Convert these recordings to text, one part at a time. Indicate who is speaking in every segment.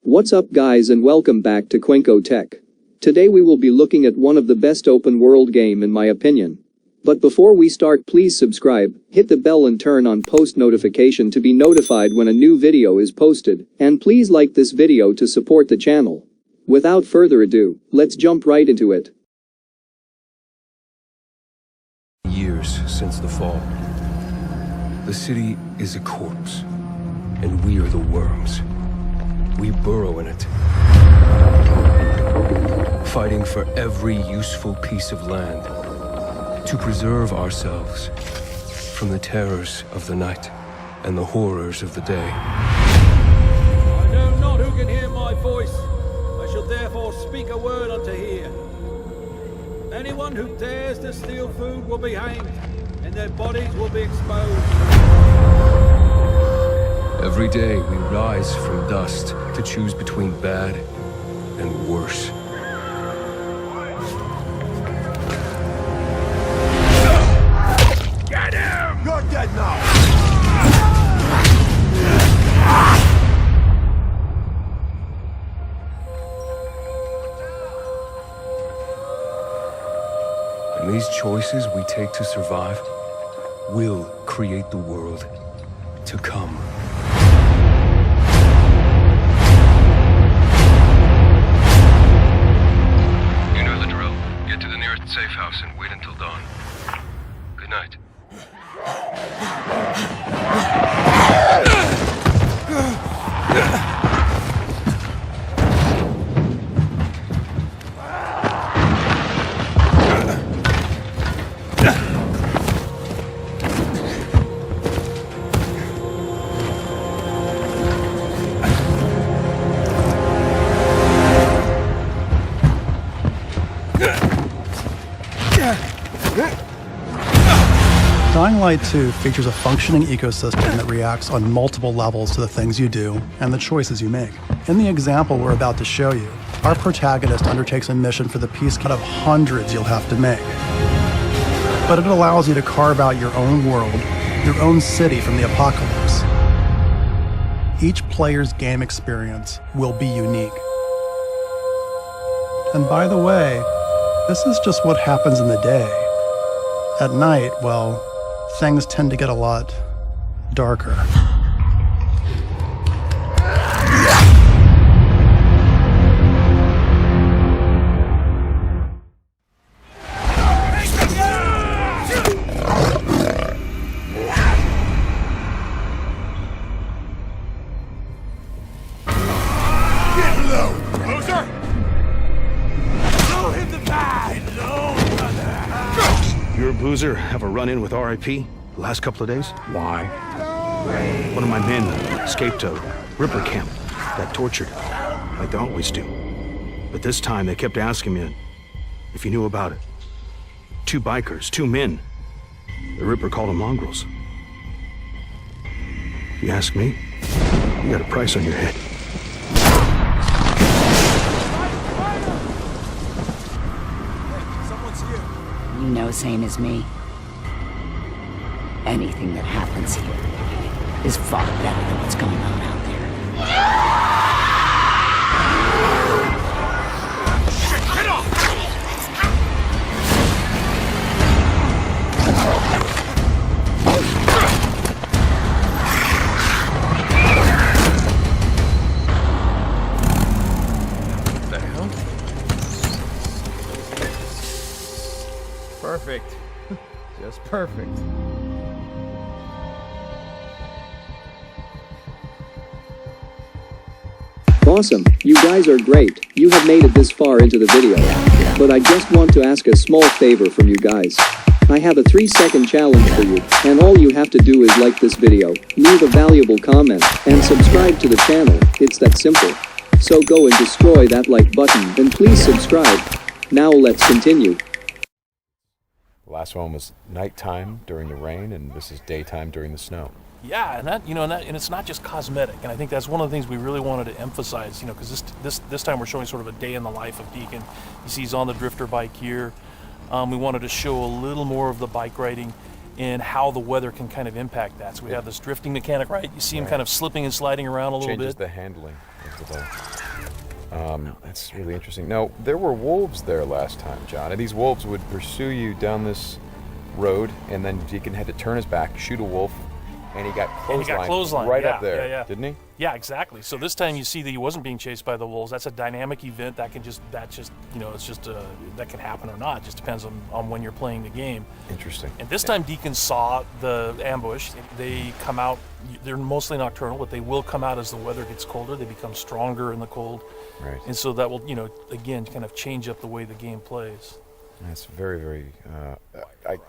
Speaker 1: What's up guys and welcome back to Quenko Tech. Today we will be looking at one of the best open world game in my opinion. But before we start, please subscribe, hit the bell and turn on post notification to be notified when a new video is posted, and please like this video to support the channel. Without further ado, let's jump right into it.
Speaker 2: Years since the fall. The city is a corpse, and we are the worms. We burrow in it, fighting for every useful piece of land to preserve ourselves from the terrors of the night and the horrors of the day.
Speaker 3: I know not who can hear my voice. I shall therefore speak a word unto hear. Anyone who dares to steal food will be hanged, and their bodies will be exposed.
Speaker 2: Every day we rise from dust to choose between bad and worse.
Speaker 4: Get him! You're dead now!
Speaker 2: And these choices we take to survive will create the world to come. You know the drill. Get to the nearest safe house and wait until dawn. Good night.
Speaker 5: Dying Light 2 features a functioning ecosystem that reacts on multiple levels to the things you do and the choices you make. In the example we're about to show you, our protagonist undertakes a mission for the peace out of hundreds you'll have to make. But it allows you to carve out your own world, your own city from the apocalypse. Each player's game experience will be unique. And by the way, this is just what happens in the day. At night, well, things tend to get a lot darker.
Speaker 4: Get low, loser! Throw him the bag!
Speaker 6: You or Boozer have a run-in with RIP the last couple of days?
Speaker 7: Why?
Speaker 6: One of my men escaped a Ripper camp, got tortured, like they always do. But this time they kept asking me if you knew about it. 2 bikers, 2 men. The Ripper called them mongrels. If you ask me, you got a price on your head.
Speaker 8: You know, same as me. Anything that happens here is far better than what's going on out there.
Speaker 4: Shit, get off!
Speaker 2: What the hell?
Speaker 7: Perfect. Just perfect.
Speaker 1: Awesome, you guys are great, you have made it this far into the video. But I just want to ask a small favor from you guys. I have a 3-second challenge for you, and all you have to do is like this video, leave a valuable comment, and subscribe to the channel. It's that simple. So go and destroy that like button, and please subscribe. Now let's continue.
Speaker 7: The last one was nighttime during the rain, and this is daytime during the snow.
Speaker 9: Yeah, and that, and it's not just cosmetic, and I think that's one of the things we really wanted to emphasize, because this time we're showing sort of a day in the life of Deacon. You see he's on the drifter bike here. We wanted to show a little more of the bike riding, and how the weather can kind of impact that. So we have this drifting mechanic, right? You see him kind of slipping and sliding around a little
Speaker 7: Changes
Speaker 9: bit.
Speaker 7: the handling of the bow. That's really interesting. Now, there were wolves there last time, John, and these wolves would pursue you down this road, and then Deacon had to turn his back, shoot a wolf, and he got clotheslined right up there, didn't he?
Speaker 9: Yeah, exactly. So this time you see that he wasn't being chased by the wolves. That's a dynamic event that can happen or not. It just depends on when you're playing the game.
Speaker 7: Interesting.
Speaker 9: And this time Deacon saw the ambush. They come out, they're mostly nocturnal, but they will come out as the weather gets colder. They become stronger in the cold.
Speaker 7: Right.
Speaker 9: And so that will, again, kind of change up the way the game plays.
Speaker 7: That's very, very,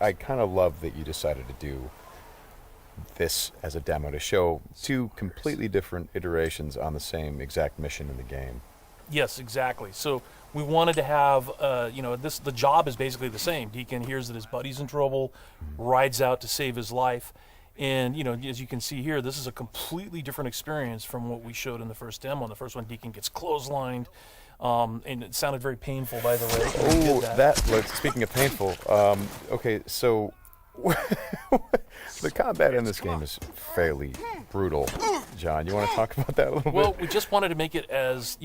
Speaker 7: I kind of love that you decided to do this as a demo to show two completely different iterations on the same exact mission in the game.
Speaker 9: Yes, exactly. So we wanted to have, the job is basically the same. Deacon hears that his buddy's in trouble, rides out to save his life. And, as you can see here, this is a completely different experience from what we showed in the first demo. In the first one, Deacon gets clotheslined, and it sounded very painful, by the way.
Speaker 7: Speaking of painful, okay, so the combat in this game is fairly brutal. John, you want to talk about that a little bit?
Speaker 9: Well, we just wanted to make it as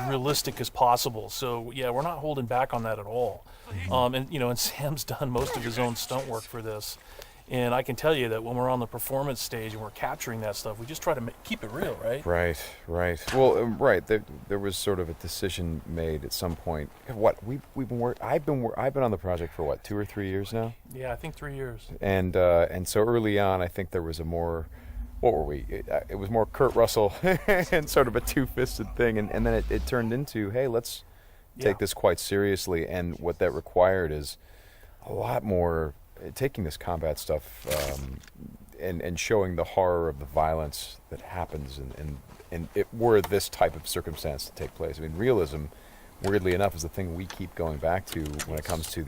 Speaker 9: realistic as possible. So yeah, we're not holding back on that at all. And Sam's done most of his own stunt work for this. And I can tell you that when we're on the performance stage and we're capturing that stuff, we just try to keep it real, right?
Speaker 7: Right. Well, right. There was sort of a decision made at some point. I've been on the project for 2 or 3 years now.
Speaker 9: Yeah, I think 3 years.
Speaker 7: And so early on, I think there was a more, what were we? It was more Kurt Russell and sort of a two-fisted thing, and then it turned into, hey, let's take this quite seriously. And what that required is a lot more. Taking this combat stuff and showing the horror of the violence that happens and were this type of circumstance to take place. I mean, realism, weirdly enough, is the thing we keep going back to when it comes to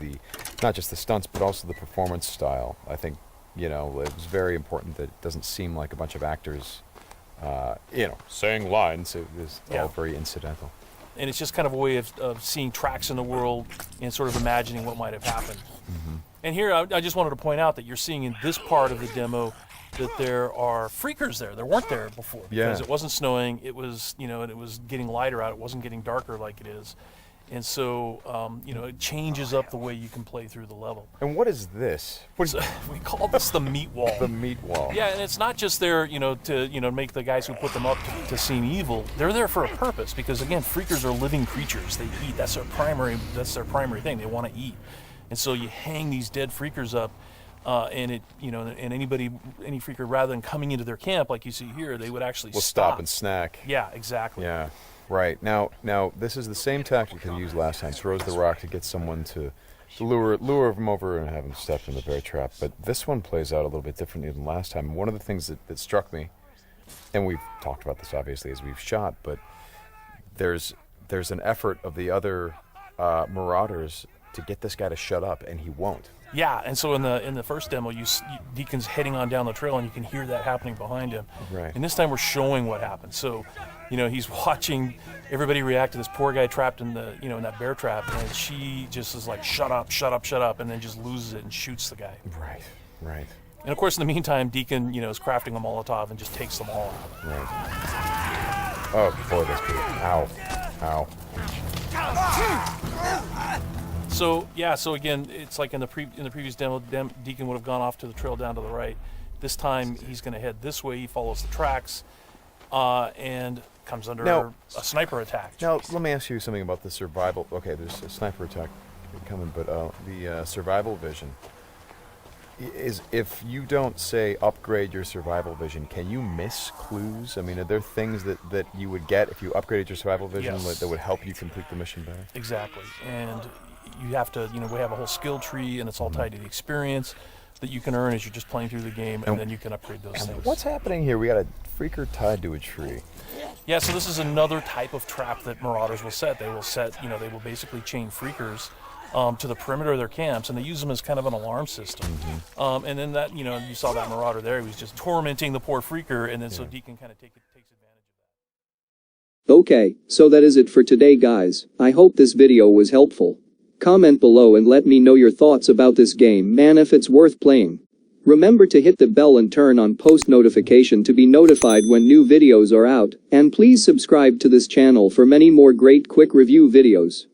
Speaker 7: not just the stunts, but also the performance style. I think, it was very important that it doesn't seem like a bunch of actors, saying lines. It was all very incidental.
Speaker 9: And it's just kind of a way of seeing tracks in the world and sort of imagining what might have happened.
Speaker 7: Mm-hmm.
Speaker 9: And here, I just wanted to point out that you're seeing in this part of the demo that there are freakers there. There weren't there before because it wasn't snowing. It was, and it was getting lighter out. It wasn't getting darker like it is. And so, it changes up the way you can play through the level.
Speaker 7: And what is this?
Speaker 9: We call this the meat wall.
Speaker 7: The meat wall.
Speaker 9: Yeah, and it's not just there, to make the guys who put them up to seem evil. They're there for a purpose because, again, freakers are living creatures. They eat. That's their primary thing. They want to eat. And so you hang these dead freakers up, and any freaker, rather than coming into their camp like you see here, they would actually
Speaker 7: stop and snack.
Speaker 9: Yeah, exactly.
Speaker 7: Yeah, right. Now this is the same tactic that he used last time. Throws the rock to get someone to lure them over and have them step in the bear trap. But this one plays out a little bit differently than last time. One of the things that struck me, and we've talked about this obviously as we've shot, but there's an effort of the other marauders to get this guy to shut up, and he won't.
Speaker 9: Yeah, and so in the first demo, Deacon's heading on down the trail, and you can hear that happening behind him.
Speaker 7: Right.
Speaker 9: And this time we're showing what happened. So, he's watching everybody react to this poor guy trapped in the in that bear trap, and she just is like, shut up, and then just loses it and shoots the guy.
Speaker 7: Right.
Speaker 9: And of course, in the meantime, Deacon is crafting a Molotov and just takes them all out.
Speaker 7: Right. Oh boy, that's good. Ow.
Speaker 9: So again, it's like in the previous demo, Deacon would have gone off to the trail down to the right. This time he's going to head this way. He follows the tracks, and comes under a sniper attack.
Speaker 7: Now let me ask you something about the survival. Okay, there's a sniper attack coming, but the survival vision is, if you don't say upgrade your survival vision, can you miss clues? I mean, are there things that you would get if you upgraded your survival vision that would help you complete the mission better?
Speaker 9: Exactly, and you have to, we have a whole skill tree, and it's all tied to the experience that you can earn as you're just playing through the game, and then you can upgrade those things.
Speaker 7: What's happening here? We got a freaker tied to a tree.
Speaker 9: Yeah, so this is another type of trap that marauders will set. They will basically chain freakers to the perimeter of their camps, and they use them as kind of an alarm system. Mm-hmm. And then that, you saw that marauder there. He was just tormenting the poor freaker, and then so Deacon kind of takes advantage of that.
Speaker 1: Okay, so that is it for today, guys. I hope this video was helpful. Comment below and let me know your thoughts about this game, man, if it's worth playing. Remember to hit the bell and turn on post notification to be notified when new videos are out, and please subscribe to this channel for many more great quick review videos.